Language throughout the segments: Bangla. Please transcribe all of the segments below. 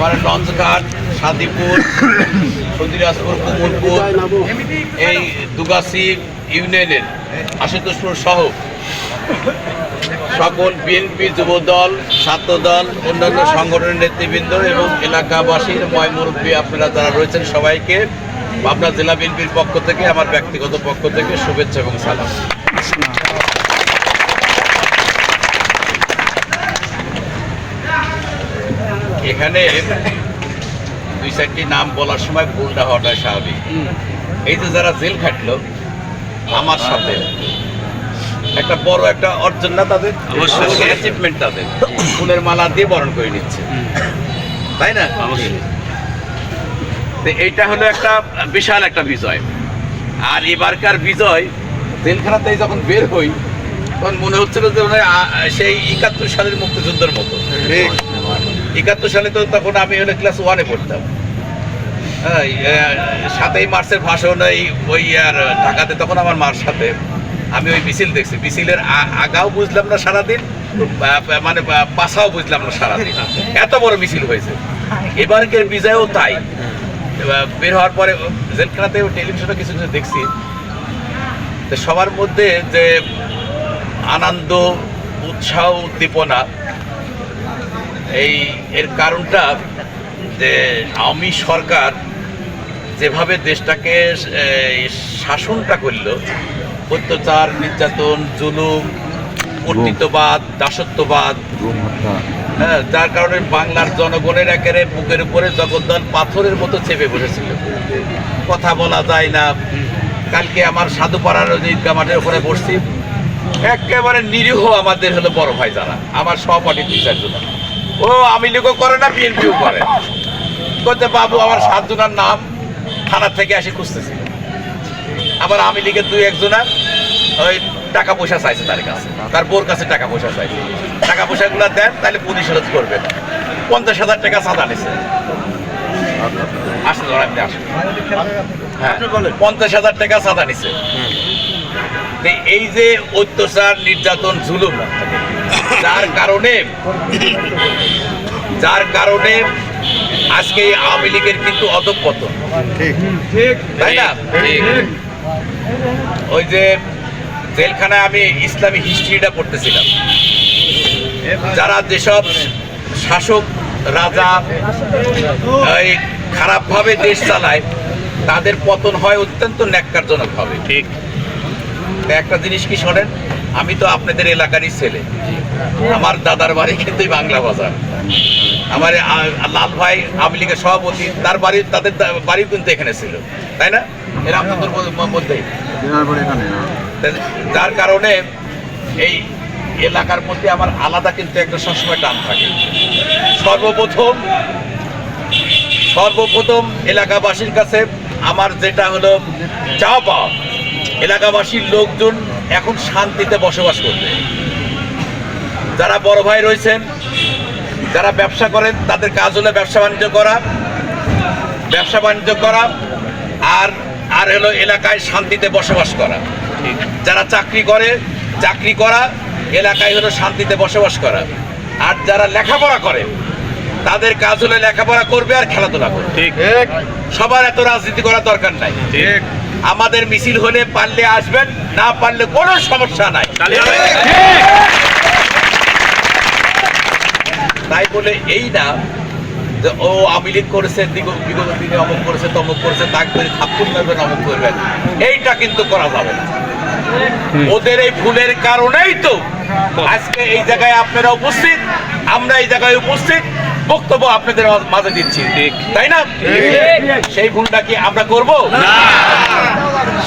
আমার লঞ্চঘাট, সাদিপুর, সদিরাজপুর, কুমুরপুর, এই দুগাছি ইউনিয়নের আশুতোষপুর সহ সকল বিএনপি, যুবদল, ছাত্রদল, অন্যান্য সংগঠনের নেতৃবৃন্দ এবং এলাকাবাসীর মুরব্বী আপনারা যারা রয়েছেন সবাইকে পাবনা জেলা বিএনপির পক্ষ থেকে আমার ব্যক্তিগত পক্ষ থেকে শুভেচ্ছা এবং সালাম। এখানে দুই চারটি নাম বলার সময় ভুলটা হওয়াটাই স্বাভাবিক। এই যে যারা জেল খাটলো আমার সাথে একটা বড় একটা অর্জন না তাদের, অ্যাচিভমেন্ট তাদের, ফুলের মালা দিয়ে বরণ করে নিচ্ছে, তাই না? এইটা হলো একটা বিশাল একটা বিজয়। আর এবারকার বিজয় জেলখানাতে যখন বের হই তখন মনে হচ্ছিল যে সেই 71 সালের মুক্তিযুদ্ধের মতো। 71 সালে তো তখন আমি হলে ক্লাস 1-এ পড়তাম। 7ই মার্চের ভাষণ ওই আর ঢাকাতে তখন আমার মার সাথে আমি ওই মিছিল দেখছি। মিছিলের আগাও বুঝলাম না সারাদিন, মানে পাশাও বুঝলাম না সারাদিন, এত বড় মিছিল হয়েছে। এবারকের বিজয়ও তাই। বের হওয়ার পরে জেলখানাতে টেলিভিশনে কিছু কিছু দেখছি, সবার মধ্যে যে আনন্দ, উৎসাহ, উদ্দীপনা, এর কারণটা যে আওয়ামী সরকার যেভাবে দেশটাকে শাসনটা করলো, অত্যাচার, নির্যাতন, জুলুম, কর্তৃত্ববাদ, দাসত্ববাদ, যার কারণে বাংলার জনগণের একেবারে বুকের উপরে জগদ্দল পাথরের মতো চেপে বসেছিল, কথা বলা যায় না। কালকে আমার সাধুপাড়ার ঈদগাহ মাঠের ওখানে বসছি, একেবারে নিরীহ আমাদের হলো বড় ভাই যারা আমার সহপাঠী 2-4 জন, ও আওয়ামী লীগও করে না, বিএনপিও করে, বলতে বাবু আমার 7 জনের নাম থানা থেকে এসে খুঁজতেছিল। আবার আওয়ামী লীগের 2-1 জনা ওই টাকা পয়সা চাইছে তার কাছে, তার বোর কাছে টাকা পয়সা চাইছে, টাকা পয়সাগুলো দেন তাহলে পুলিশ হেরত করবে না। 50,000 টাকা চাঁদা নিছে। আসলে হ্যাঁ, 50,000 টাকা চাঁদা নিছে। এই যে অত্যাচার, নির্যাতন, জুলুম, যার কারণে আজকে আওয়ামী লীগের কিন্তু অধঃপতন, তাই না? ওই যে জেলখানায় আমি ইসলামী হিস্ট্রিটা পড়তেছিলাম, যারা যেসব শাসক রাজা এই খারাপভাবে দেশ চালায় তাদের পতন হয় অত্যন্ত ন্যাক্কারজনকভাবে। ঠিক একটা জিনিস কি শোনেন, আমি তো আপনাদের এলাকারই ছেলে, আমার দাদার বাড়ি কিন্তু বাংলা বাজার, আমার লাল ভাই আওয়ামী লীগের সভাপতি, তার বাড়ি, তাদের বাড়িও কিন্তু এখানে ছিল, তাই না? এরা আপনাদের মধ্যেই, যার কারণে এই এলাকার মধ্যে আমার আলাদা কিন্তু একটা সবসময় টান থাকে। সর্বপ্রথম এলাকাবাসীর কাছে আমার যেটা হলো চাওয়া পাওয়া, এলাকাবাসীর লোকজন এখন শান্তিতে বসবাস করবে। যারা বড় ভাই রয়েছেন, যারা ব্যবসা করেন, তাদের কাজ হলো ব্যবসা বাণিজ্য করা আর হলো এলাকায় শান্তিতে বসবাস করা। যারা চাকরি করা এলাকায় হলো শান্তিতে বসবাস করা। আর যারা লেখাপড়া করে তাদের কাজ হলো লেখাপড়া করবে আর খেলাধুলা করবে। ঠিক, সবার এত রাজনীতি করার দরকার নাই। ঠিক, আমাদের মিছিল হলে পারলে আসবেন, না পারলে কোনো সমস্যা নাই। তাই বলে এই না যে ও আওয়ামী লীগ করেছে, বিগত দিনে অমুক করেছে, তমুক করেছে, তাক করে থাপ্পড় মারবেন, অমুক করবেন, এইটা কিন্তু করা যাবে না। ওদের এই ভুলের কারণেই তো আজকে এই জায়গায় আপনারা উপস্থিত, আমরা এই জায়গায় উপস্থিত, বক্তব্য আপনাদের মাঝে দিচ্ছি, তাই না? সেই ভুলটা কি আমরা করব না?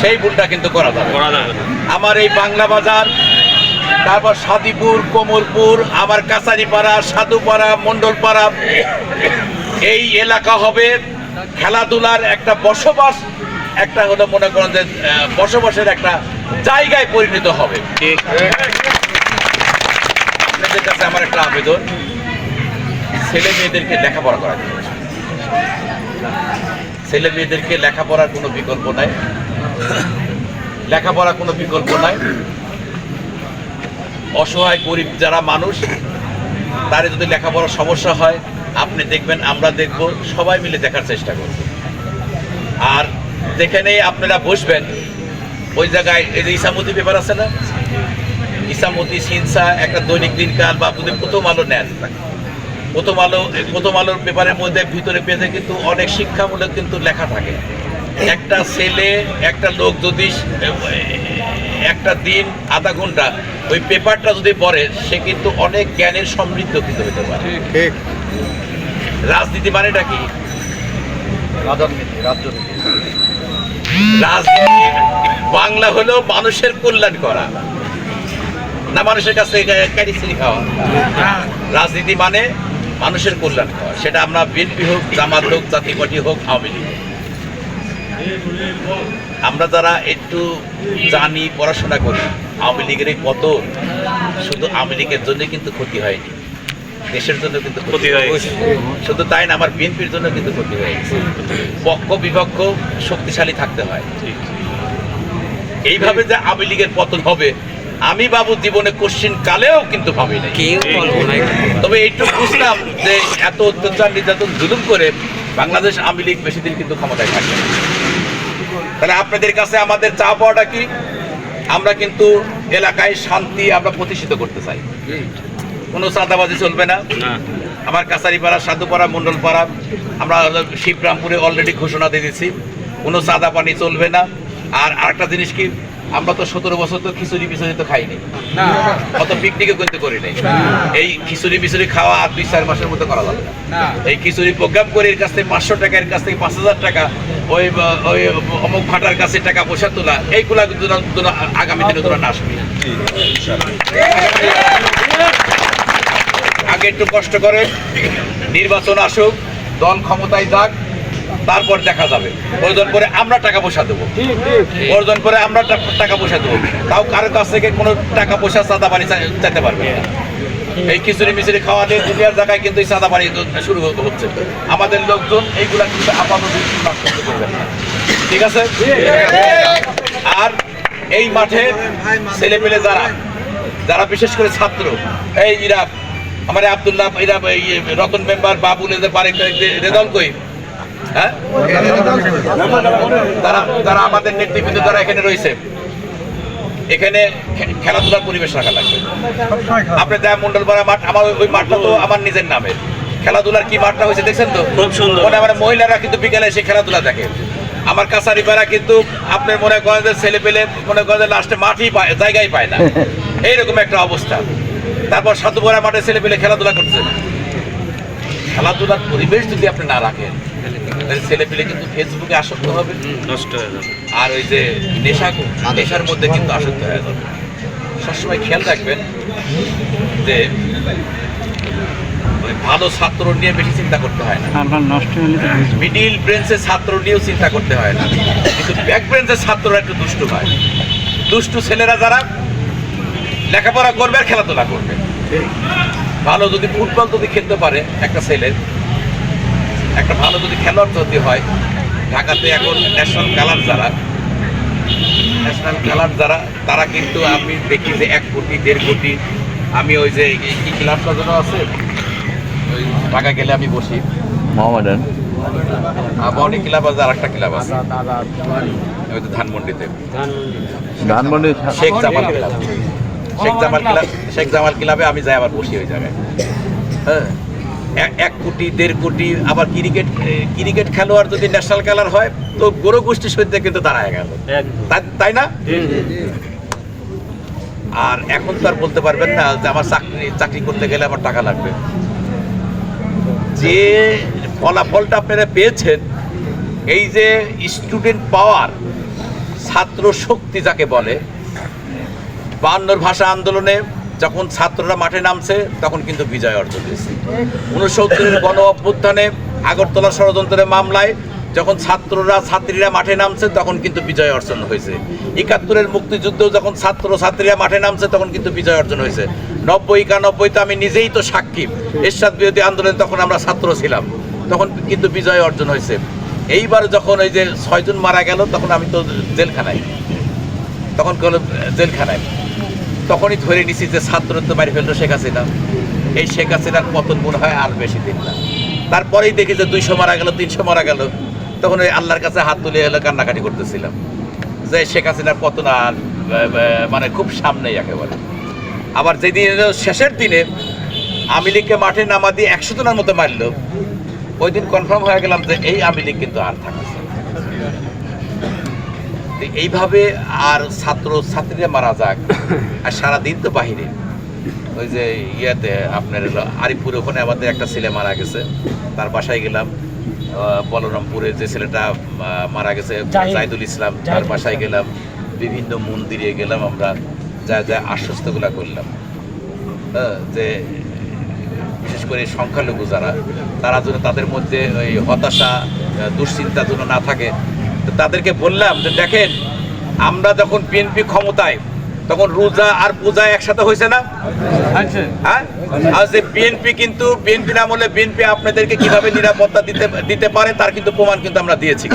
সেই ভুলটা কিন্তু করা যাবে না। আমার এই বাংলা বাজার, তারপর সাদিপুর, কোমরপুর, আমার কাছারিপাড়া, সাধুপাড়া, মন্ডলপাড়া, এই এলাকা হবে খেলাধুলার একটা বসবাস, একটা হলো মনে করেন যে বসবাসের একটা জায়গায় পরিণত হবে। আপনাদের কাছে আমার একটা আবেদন, ছেলে মেয়েদেরকে লেখাপড়া করা যাবে। ছেলে মেয়েদেরকে লেখাপড়ার কোনো বিকল্প নাই, অসহায় গরিব যারা মানুষ, তার যদি লেখাপড়ার সমস্যা হয় আপনি দেখবেন, আমরা দেখব, সবাই মিলে দেখার চেষ্টা করব। আর যেখানেই আপনারা বসবেন ওই জায়গায় এই যে ইসামতি পেপার আছে না, ইসামতি, সিনসা, একটা দৈনিক দিনকাল বা যদি প্রথম আলো নেন, প্রথম আলোর পেপারের মধ্যে ভিতরে পেজে কিন্তু অনেক শিক্ষামূলক কিন্তু লেখা থাকে। একটা ছেলে, একটা লোক যদি একটা দিন আধা ঘন্টা ওই পেপারটা যদি পড়ে, সে কিন্তু অনেক জ্ঞানের সমৃদ্ধ কিন্তু হতে পারে। রাজনীতি মানেটা কি? রাজনীতি বাংলা হলো মানুষের কল্যাণ করা, না মানুষের কাছ থেকে ক্যারিসিনি খাওয়া। রাজনীতি মানে মানুষের কল্যাণ করা, সেটা আমরা বিএনপি হোক, জামাত হোক, জাতীয় পার্টি হোক, আওয়ামী লীগ। আমরা যারা একটু জানি, পড়াশোনা করি, আওয়ামী লীগের এই পতন শুধু আওয়ামী লীগের জন্য কিন্তু ক্ষতি হয়নি, দেশের জন্য কিন্তু ক্ষতি হয়েছে। শুধু তাই না, আমার বিএনপির জন্য কিন্তু ক্ষতি হয়েছে। পক্ষ বিপক্ষ শক্তিশালী থাকতে হয়। এইভাবে যে আওয়ামী লীগের পতন হবে আমি বাবু জীবনে কোশ্চিন কালেও কিন্তু ভাবি না। তবে এইটুকু বুঝলাম যে এত অত্যাচার, নির্যাতন, জুলুম করে বাংলাদেশ আওয়ামী লীগ বেশি দিন কিন্তু ক্ষমতায় থাকবে না। তাহলে আপনাদের কাছে আমাদের চা পাওয়াটা কি? আমরা কিন্তু এলাকায় শান্তি আমরা প্রতিষ্ঠিত করতে চাই। কোনো চাঁদাবাজি চলবে না। আমার কাছারিপাড়া, সাধুপাড়া, মণ্ডলপাড়া, আমরা শিবরামপুরে অলরেডি ঘোষণা দিয়ে দিচ্ছি, কোনো চাঁদা পানি চলবে না। আর আরেকটা জিনিস কি, আমরা তো 17 বছর তো খিচুড়ি বিচুড়ি তো খাইনি, অত পিকনিকও কিন্তু করি নাই। এই খিচুড়ি বিচুড়ি খাওয়া আর 2-4 মাসের মধ্যে করা যাবে না। এই খিচুড়ি প্রোগ্রাম করে এর কাছ থেকে 500 টাকা, এর কাছ থেকে 5000 টাকা, ওই অমুক ফাটার কাছে টাকা পয়সা তোলা, এইগুলা কিন্তু আগামী দিনে তোরা না আসবে। আগে একটু কষ্ট করে নির্বাচন আসুক, দল ক্ষমতায় যাক, তারপর দেখা যাবে। প্রয়োজন করে আমরা টাকা পয়সা দেবো, প্রয়োজন করে আমরা টাকা পয়সা দেবো, তাও কারোর কাছ থেকে কোনো টাকা পয়সা চাঁদা পানি চাইতে পারবে না। এই খিচুড়ি মিচুড়ি খাওয়া নিয়ে দুনিয়ার জায়গায় কিন্তু এই চাঁদা পানি শুরু হচ্ছে। আমাদের লোকজন এইগুলা কিন্তু আপাতত করবেন না, ঠিক আছে? আর এই মাঠে ছেলেপেলে যারা বিশেষ করে ছাত্র, এই ইরা আমার আব্দুল্লাহ, এরা রতন মেম্বার, বাবুল, এদের বারেক রেজাল্ট কই, হ্যাঁ, তারা আমাদের নেতৃবৃন্দ যারা এখানে রয়েছে, এখানে খেলাধুলার পরিবেশ রাখা লাগবে। আপনি দেখ মন্ডলপাড়া মাঠ, আমার ওই মাঠটা তো আমার নিজের নামে। খেলাধুলার কি মাঠটা হয়েছে দেখছেন তো? মনে আমার মহিলারা কিন্তু বিকেলে এসে খেলাধুলা দেখে। আমার কাছারিপাড়া কিন্তু আপনার মনে করেন যে ছেলে পেলে মনে করেন যে লাস্টে মাঠই জায়গায় পায় না, এইরকম একটা অবস্থা। তারপর সাধুপাড়া মাঠে ছেলে পেলে খেলাধুলা করছে। খেলাধুলার পরিবেশ যদি আপনি না রাখেন, ছেলে পেলে কিন্তু ফেসবুকে আসক্ত হবে, নষ্ট হয়ে যাবে। আর ওই যে নেশার মধ্যে কিন্তু আসক্ত হয়ে যাবে। সবসময় খেয়াল রাখবেন যে ভালো ছাত্র নিয়ে বেশি চিন্তা করতে হয় না, মিডিল ব্রেঞ্চের ছাত্র নিয়েও চিন্তা করতে হয় না, কিন্তু ব্যাক ব্রেঞ্চের ছাত্ররা একটু দুষ্টু হয়। দুষ্টু ছেলেরা যারা লেখাপড়া করবে আর খেলাধুলা করবে। ভালো যদি ফুটবল যদি খেলতে পারে একটা ছেলে, একটা ভালো যদি খেলোয়াড় যদি হয়, ঢাকাতে এখন ন্যাশনাল খেলার যারা তারা কিন্তু আমি দেখি যে 1 কোটি 1.5 কোটি। আমি ওই যে কি ক্লাবটা যেন আছে, ওই ঢাকা গেলে আমি বসি, মোহামেডান বনি ক্লাব আছে, আর একটা ক্লাব আছে ওই তো ধানমন্ডিতে, শেখ জামাল ক্লাব, শেখ জামাল ক্লাবে আমি যাই, আবার বসি ওই জায়গায়। হ্যাঁ, 1 কোটি 1.5 কোটি। আবার ক্রিকেট খেলোয়াড় যদি ন্যাশনাল খেলার হয় তো গরু গোষ্ঠী সৈন্য কিন্তু দাঁড়ায় গেল, তাই না? আর এখন তো আর বলতে পারবেন না যে আমার চাকরি করতে গেলে আমার টাকা লাগবে। যে ফলাফলটা আপনারা পেয়েছেন, এই যে স্টুডেন্ট পাওয়ার, ছাত্র শক্তি যাকে বলে, 52 ভাষা আন্দোলনে যখন ছাত্ররা মাঠে নামছে তখন কিন্তু বিজয় অর্জন হয়েছে। 69-এর গণ অভ্যুত্থানে আগরতলা ষড়যন্ত্রের মামলায় যখন ছাত্রীরা মাঠে নামছে তখন কিন্তু বিজয় অর্জন হয়েছে। 71-এর মুক্তিযুদ্ধেও যখন ছাত্রীরা মাঠে নামছে তখন কিন্তু বিজয় অর্জন হয়েছে। 90-91-তে আমি নিজেই তো সাক্ষী, এরশাদ বিরোধী আন্দোলনে তখন আমরা ছাত্র ছিলাম, তখন কিন্তু বিজয় অর্জন হয়েছে। এইবার যখন ওই যে 6 জন মারা গেল তখন আমি তো জেলখানায়, তখনই ধরে নিছি যে ছাত্রত্ব মারি ফেললো শেখ হাসিনা। এই শেখ হাসিনার পতন মনে হয় আর বেশি দিন না। তারপরেই দেখি যে 200 মারা গেল, 300 মারা গেল। তখন ওই আল্লাহর কাছে হাত তুলে এলো, কান্নাকাটি করতেছিলাম যে শেখ হাসিনার পতন আর মানে খুব সামনেই একেবারে। আবার যেদিন শেষের দিনে আওয়ামী লীগকে মাঠে নামা দিয়ে 100 জনের মতো মারলো, ওই দিন কনফার্ম হয়ে গেলাম যে এই আওয়ামী লীগ কিন্তু আর থাকছে। এইভাবে আর ছাত্রীরা মারা যাক, আর সারাদিন তো বাহিরে। ওই যে ইয়াতে আপনার আরিফপুর ওখানে আমাদের একটা ছেলে মারা গেছে, তার বাসায় গেলাম। বলরামপুরে যে ছেলেটা মারা গেছে জাহিদুল ইসলাম, তার বাসায় গেলাম। বিভিন্ন মন্দিরে গেলাম, আমরা যা যা আশ্বস্তগুলা করলাম যে বিশেষ করে সংখ্যালঘু যারা, তারা যেন তাদের মধ্যে ওই হতাশা দুশ্চিন্তা যেন না থাকে। তো তাদেরকে বললাম যে দেখেন, আমরা যখন বিএনপি ক্ষমতায় তখন রোজা আর পূজা একসাথে হয়েছে না? হ্যাঁ, আর যে বিএনপি কিন্তু বিএনপির আমলে বিএনপি আপনাদেরকে কিভাবে নিরাপত্তা দিতে পারে তার কিন্তু প্রমাণ কিন্তু আমরা দিয়েছি।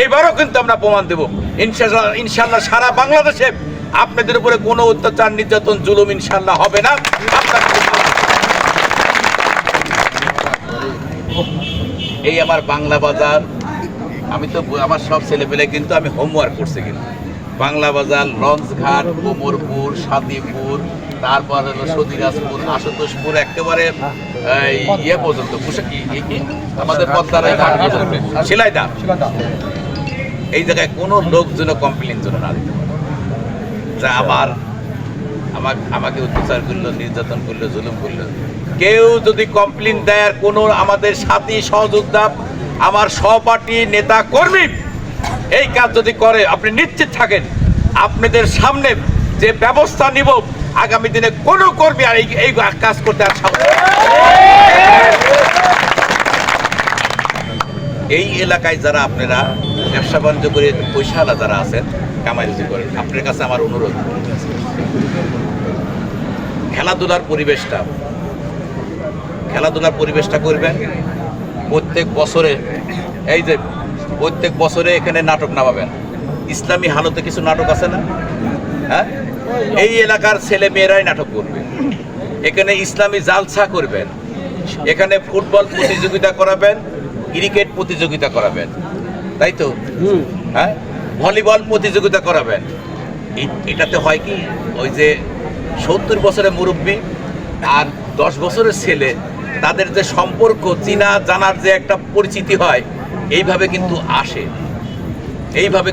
এইবারও কিন্তু আমরা প্রমাণ দেব ইনশাআল্লাহ। সারা বাংলাদেশে আপনাদের উপরে কোনো অত্যাচার নির্যাতন জুলুম ইনশাআল্লাহ হবে না। এই আমার বাংলা বাজার, আমি তো আমার সব ছেলেপেলে কিন্তু আমি হোমওয়ার্ক করছি, কিন্তু বাংলা বাজার, লঞ্চঘাট, কোমরপুর, সাদিপুর, তারপর হলো সদিরাজপুর, আশুতোষপুর, একেবারে ইয়ে পর্যন্ত আমাদের পদ্মারাই ঘাট পর্যন্ত, শিলাইদা, এই জায়গায় কোনো লোক যেন কমপ্লেন যেন না দিতে পারে যা আমাকে অত্যাচার করলো, নির্যাতন করলো, জুলুম করলো। কেউ যদি কমপ্লেন দেয়, আর কোনো আমাদের সাথী সহযোদ্ধা, আমার সহপাঠী নেতা কর্মী এই কাজ যদি করে, আপনি নিশ্চিত থাকেন আপনাদের সামনে যে ব্যবস্থা নিব, আগামী দিনে কোনো কর্মী আর এই কাজ করতে আর সাহস। এই এলাকায় যারা আপনারা ব্যবসা বাণিজ্য করে পয়সাওয়ালা যারা আছেন, কামাই রুজি করেন, আপনার কাছে আমার অনুরোধ, খেলাধুলার পরিবেশটা করবেন। প্রত্যেক বছরে এখানে নাটক নামাবেন। ইসলামী হালতে কিছু নাটক আছে না? হ্যাঁ, এই এলাকার ছেলে মেয়েরাই নাটক করবে। এখানে ইসলামী জালসা করবেন, এখানে ফুটবল প্রতিযোগিতা করাবেন, ক্রিকেট প্রতিযোগিতা করাবেন, তাই তো? হ্যাঁ, ভলিবল প্রতিযোগিতা করাবেন। এটাতে হয় কি, ওই যে 70 বছরের মুরব্বী আর 10 বছরের ছেলে, তাদের যে সম্পর্ক চিনা জানার যে একটা পরিচিতি হয়, এইভাবে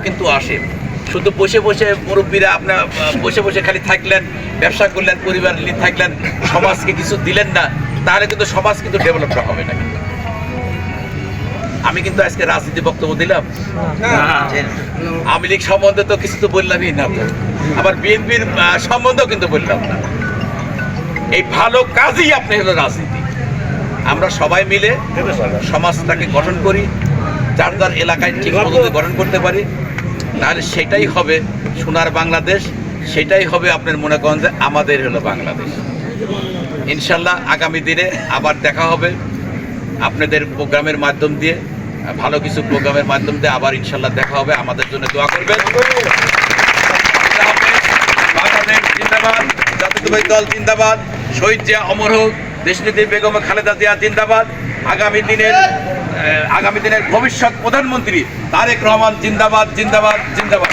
কিন্তু আসে। শুধু বসে বসে মুরব্বীরা আপনার বসে বসে খালি থাকলেন, ব্যবসা করলেন, পরিবার নিয়ে থাকলেন, সমাজকে কিছু দিলেন না, তাহলে কিন্তু সমাজ কিন্তু ডেভেলপটা হবে না। আমি কিন্তু আজকে রাজনীতি বক্তব্য দিলাম, আওয়ামী লীগ সম্বন্ধে তো কিছু তো বললামই না, আবার বিএনপির সম্বন্ধেও কিন্তু বললাম না। এই ভালো কাজই আপনি হলো রাজনীতি। আমরা সবাই মিলে সমাজটাকে গঠন করি, যার যার এলাকায় ঠিক মতো গঠন করতে পারি, তাহলে সেটাই হবে সোনার বাংলাদেশ, সেটাই হবে আপনার মনে করেন যে আমাদের হলো বাংলাদেশ। ইনশাল্লাহ আগামী দিনে আবার দেখা হবে আপনাদের প্রোগ্রামের মাধ্যম দিয়ে, ভালো কিছু প্রোগ্রামের মাধ্যম দিয়ে আবার ইনশাল্লাহ দেখা হবে। আমাদের জন্য দোয়া করবেন। বাংলাদেশ জিন্দাবাদ, জাতীয়তাবাদী দল জিন্দাবাদ, শহীদ জিয়া অমর হোক, দেশনেত্রী বেগম খালেদা জিয়া জিন্দাবাদ, আগামী দিনের ভবিষ্যৎ প্রধানমন্ত্রী তারেক রহমান জিন্দাবাদ, জিন্দাবাদ, জিন্দাবাদ।